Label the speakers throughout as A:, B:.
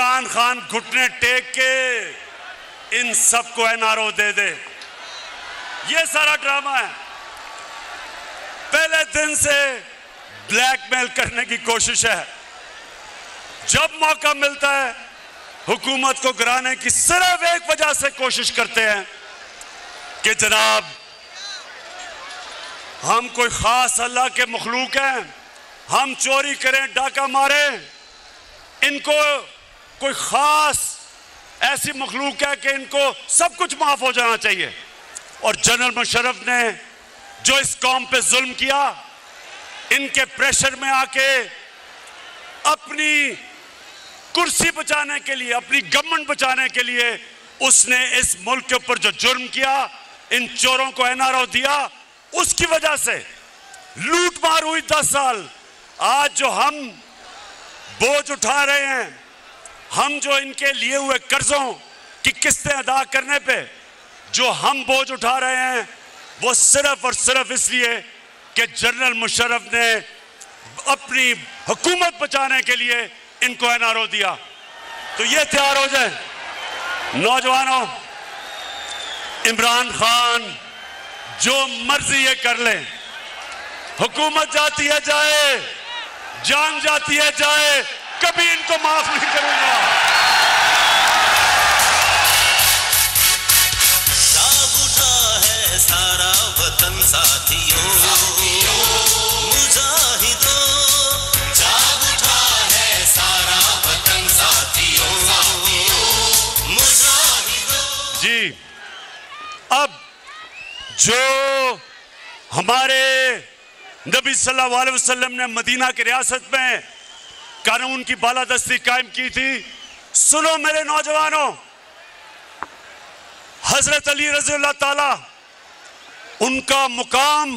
A: इमरान खान घुटने टेक के इन सबको एनआरओ दे दे। ये सारा ड्रामा है। पहले दिन से ब्लैकमेल करने की कोशिश है। जब मौका मिलता है हुकूमत को गिराने की सिर्फ एक वजह से कोशिश करते हैं कि जनाब हम कोई खास अल्लाह के मखलूक हैं, हम चोरी करें, डाका मारें, इनको कोई खास ऐसी मखलूक है कि इनको सब कुछ माफ हो जाना चाहिए। और जनरल मुशर्रफ ने जो इस कौम पे जुल्म किया, इनके प्रेशर में आके अपनी कुर्सी बचाने के लिए, अपनी गवर्नमेंट बचाने के लिए उसने इस मुल्क के ऊपर जो जुर्म किया, इन चोरों को एनआरओ दिया, उसकी वजह से लूट मार हुई 10 साल। आज जो हम बोझ उठा रहे हैं, हम जो इनके लिए हुए कर्जों की किस्तें अदा करने पे जो हम बोझ उठा रहे हैं, वो सिर्फ और सिर्फ इसलिए कि जनरल मुशर्रफ ने अपनी हुकूमत बचाने के लिए इनको एनआरओ दिया। तो ये तैयार हो जाए नौजवानों, इमरान खान जो मर्जी ये कर ले, हुकूमत जाती है जाए, जान जाती है जाए, कभी इनको माफ नहीं करूंगा।
B: जाग उठा है सारा वतन साथियों, मुजाहिदों, जाग उठा है सारा वतन साथियों, मुजाहिदों।
A: जी, अब जो हमारे नबी सल्लल्लाहु अलैहि वसल्लम ने मदीना की रियासत में कानून की बालादस्ती कायम की थी, सुनो मेरे नौजवानों, हजरत अली रज़ी अल्लाह ताला, उनका मुकाम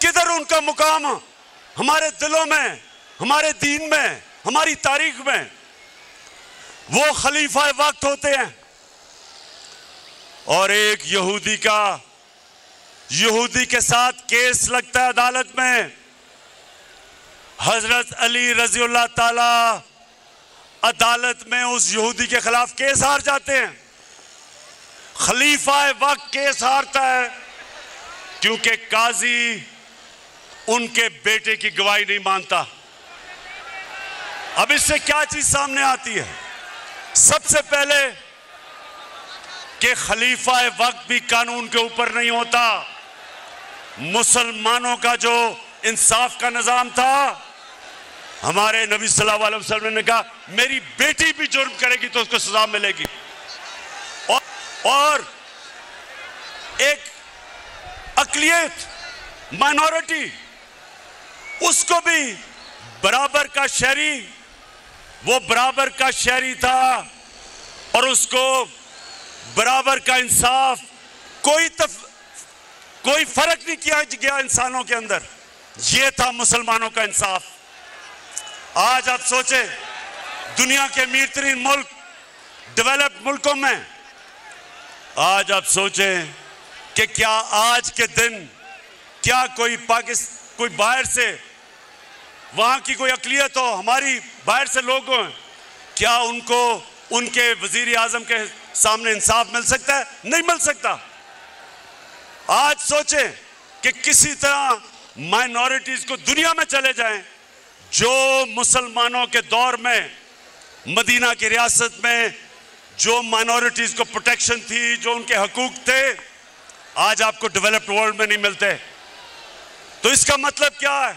A: किधर? उनका मुकाम हमारे दिलों में, हमारे दीन में, हमारी तारीख में। वो खलीफा वक्त होते हैं। और एक यहूदी के साथ केस लगता है अदालत में, हजरत अली रज़ी अल्लाह ताला अदालत में उस यहूदी के खिलाफ केस हार जाते हैं। खलीफा वक्त केस हारता है क्योंकि काजी उनके बेटे की गवाही नहीं मानता। अब इससे क्या चीज सामने आती है? सबसे पहले कि खलीफा वक्त भी कानून के ऊपर नहीं होता। मुसलमानों का जो इंसाफ का निजाम था, हमारे नबी सल्लल्लाहु अलैहि वसल्लम ने कहा मेरी बेटी भी जुर्म करेगी तो उसको सजा मिलेगी। और एक अकलियत, माइनॉरिटी, उसको भी बराबर का शहरी, वो बराबर का शहरी था और उसको बराबर का इंसाफ, कोई फर्क नहीं किया गया इंसानों के अंदर। ये था मुसलमानों का इंसाफ। आज आप सोचें, दुनिया के अमीर तरीन मुल्क, डेवलप्ड मुल्कों में, आज आप सोचें कि क्या आज के दिन क्या कोई बाहर से, वहां की कोई अकलियत हो, हमारी बाहर से लोग हों, क्या उनको उनके वजीर आजम के सामने इंसाफ मिल सकता है? नहीं मिल सकता। आज सोचें कि किसी तरह माइनॉरिटीज को दुनिया में चले जाएं, जो मुसलमानों के दौर में मदीना की रियासत में जो माइनॉरिटीज को प्रोटेक्शन थी, जो उनके हकूक थे, आज आपको डेवलप्ड वर्ल्ड में नहीं मिलते। तो इसका मतलब क्या है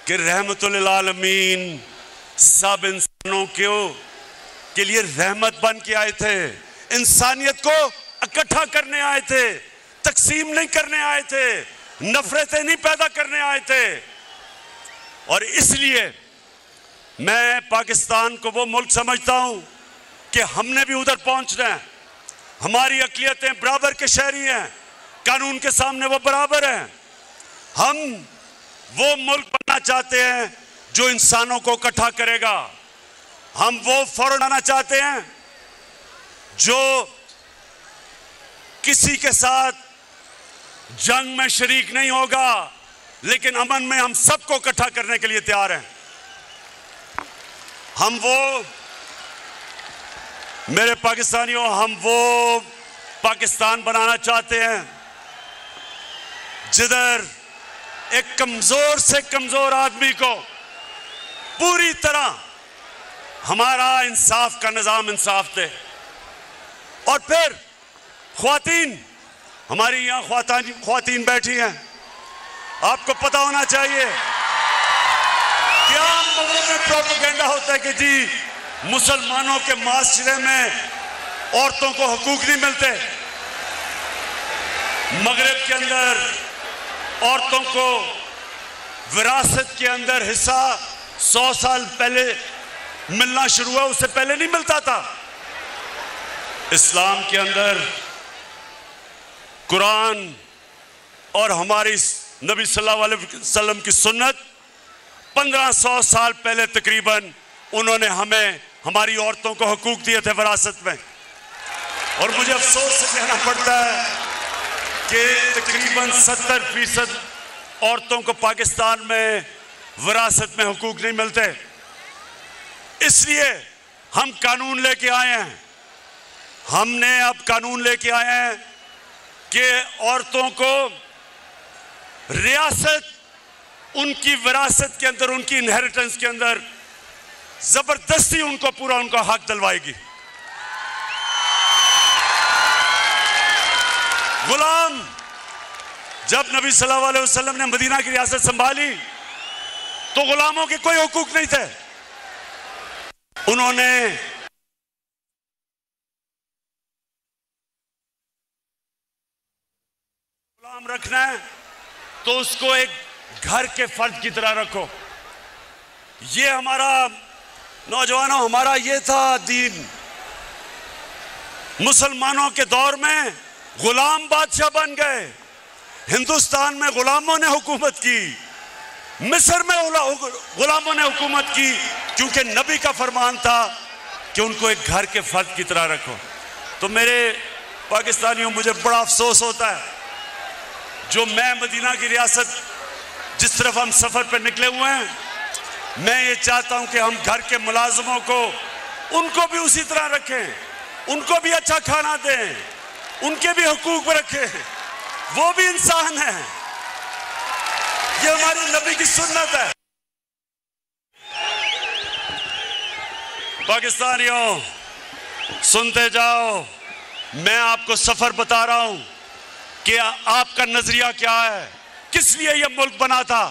A: कि रहमतुल लिल आलमीन सब इंसानों के लिए रहमत बन के आए थे, इंसानियत को इकट्ठा करने आए थे, तकसीम नहीं करने आए थे, नफरतें नहीं पैदा करने आए थे। और इसलिए मैं पाकिस्तान को वो मुल्क समझता हूं कि हमने भी उधर पहुंचना है। हमारी अकलियतें बराबर के शहरी हैं, कानून के सामने वो बराबर हैं। हम वो मुल्क बनना चाहते हैं जो इंसानों को इकट्ठा करेगा। हम वो फौरन आना चाहते हैं जो किसी के साथ जंग में शरीक नहीं होगा, लेकिन अमन में हम सबको इकट्ठा करने के लिए तैयार हैं। हम वो मेरे पाकिस्तानियों, हम वो पाकिस्तान बनाना चाहते हैं जिधर एक कमजोर से कमजोर आदमी को पूरी तरह हमारा इंसाफ का निजाम इंसाफ दे। और फिर ख्वातीन, हमारी यहां ख्वातीन बैठी हैं, आपको पता होना चाहिए क्या मगरब में प्रोपेगेंडा होता है कि जी मुसलमानों के माशरे में औरतों को हकूक नहीं मिलते। मगरब के अंदर औरतों को विरासत के अंदर हिस्सा 100 साल पहले मिलना शुरू हुआ, उससे पहले नहीं मिलता था। इस्लाम के अंदर कुरान और हमारी नबी सल्लल्लाहु अलैहि वसल्लम की सुन्नत 1500 साल पहले तकरीबन उन्होंने हमें, हमारी औरतों को हकूक दिए थे विरासत में। और मुझे अफसोस से कहना पड़ता है कि तकरीबन 70% औरतों को पाकिस्तान में विरासत में हकूक नहीं मिलते। इसलिए हम कानून लेके आए हैं, हमने अब कानून लेके आए हैं कि औरतों को रियासत, उनकी विरासत के अंदर, उनकी इनहेरिटेंस के अंदर जबरदस्ती उनको पूरा उनका हक दिलवाएगी। गुलाम, जब नबी सल्लल्लाहु अलैहि वसल्लम ने मदीना की रियासत संभाली तो गुलामों के कोई हुकूक नहीं थे। उन्होंने गुलाम रखना है तो उसको एक घर के फर्द की तरह रखो। ये हमारा, नौजवानों, हमारा ये था दीन। मुसलमानों के दौर में गुलाम बादशाह बन गए, हिंदुस्तान में गुलामों ने हुकूमत की, मिस्र में गुलामों ने हुकूमत की, क्योंकि नबी का फरमान था कि उनको एक घर के फर्द की तरह रखो। तो मेरे पाकिस्तानियों, मुझे बड़ा अफसोस होता है जो मैं मदीना की रियासत जिस तरफ हम सफर पर निकले हुए हैं, मैं ये चाहता हूं कि हम घर के मुलाजमों को, उनको भी उसी तरह रखें, उनको भी अच्छा खाना दें, उनके भी हुकूक रखें, वो भी इंसान है। ये हमारी नबी की सुन्नत है। पाकिस्तानियों, सुनते जाओ, मैं आपको सफर बता रहा हूं कि आपका नजरिया क्या है, किस लिए यह मुल्क बना था,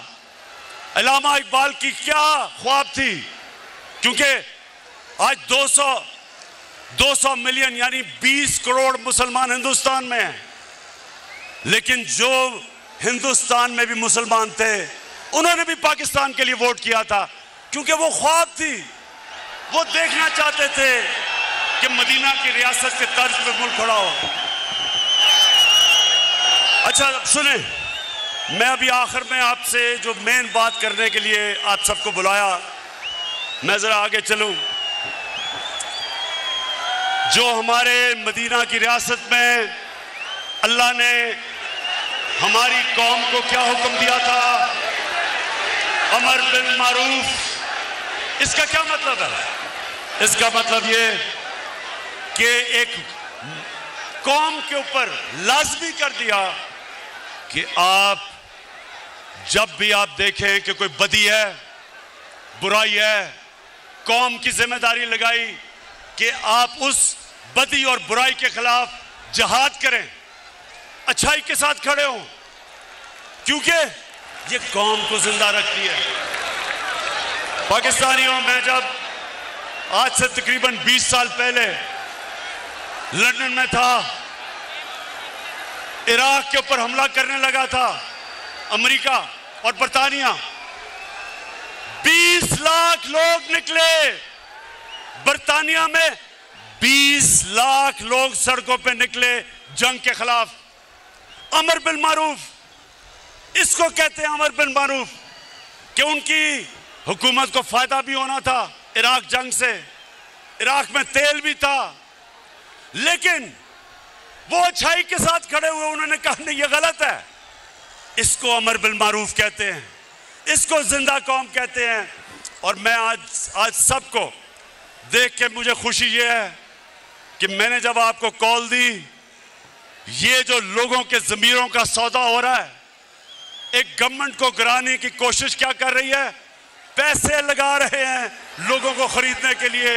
A: अल्लामा इकबाल की क्या ख्वाब थी। क्योंकि आज 200 मिलियन यानी 20 करोड़ मुसलमान हिंदुस्तान में हैं, लेकिन जो हिंदुस्तान में भी मुसलमान थे उन्होंने भी पाकिस्तान के लिए वोट किया था, क्योंकि वो ख्वाब थी, वो देखना चाहते थे कि मदीना की रियासत के तर्ज पे मुल्क खड़ा हो। अच्छा, अब सुने, मैं अभी आखिर में आपसे जो मेन बात करने के लिए आप सबको बुलाया, मैं जरा आगे चलूं। जो हमारे मदीना की रियासत में अल्लाह ने हमारी कौम को क्या हुक्म दिया था, अमर बिल मारूफ, इसका क्या मतलब है? इसका मतलब ये कि एक कौम के ऊपर लाजमी कर दिया कि आप जब भी आप देखें कि कोई बदी है, बुराई है, कौम की जिम्मेदारी लगाई कि आप उस बदी और बुराई के खिलाफ जिहाद करें, अच्छाई के साथ खड़े हों, क्योंकि ये कौम को जिंदा रखती है। पाकिस्तानियों, मैं जब आज से तकरीबन 20 साल पहले लंदन में था, इराक के ऊपर हमला करने लगा था अमेरिका और बरतानिया, 20 लाख लोग निकले बरतानिया में, 20 लाख लोग सड़कों पे निकले जंग के खिलाफ। अमर बिल मारूफ, इसको कहते हैं अमर बिल मारूफ, कि उनकी हुकूमत को फायदा भी होना था इराक जंग से, इराक में तेल भी था, लेकिन वो अच्छाई के साथ खड़े हुए, उन्होंने कहा नहीं ये गलत है। इसको अमर बिल मारूफ कहते हैं, इसको जिंदा कौम कहते हैं। और मैं आज सबको देख के मुझे खुशी ये है कि मैंने जब आपको कॉल दी, ये जो लोगों के ज़मीरों का सौदा हो रहा है, एक गवर्नमेंट को गिराने की कोशिश क्या कर रही है, पैसे लगा रहे हैं लोगों को खरीदने के लिए।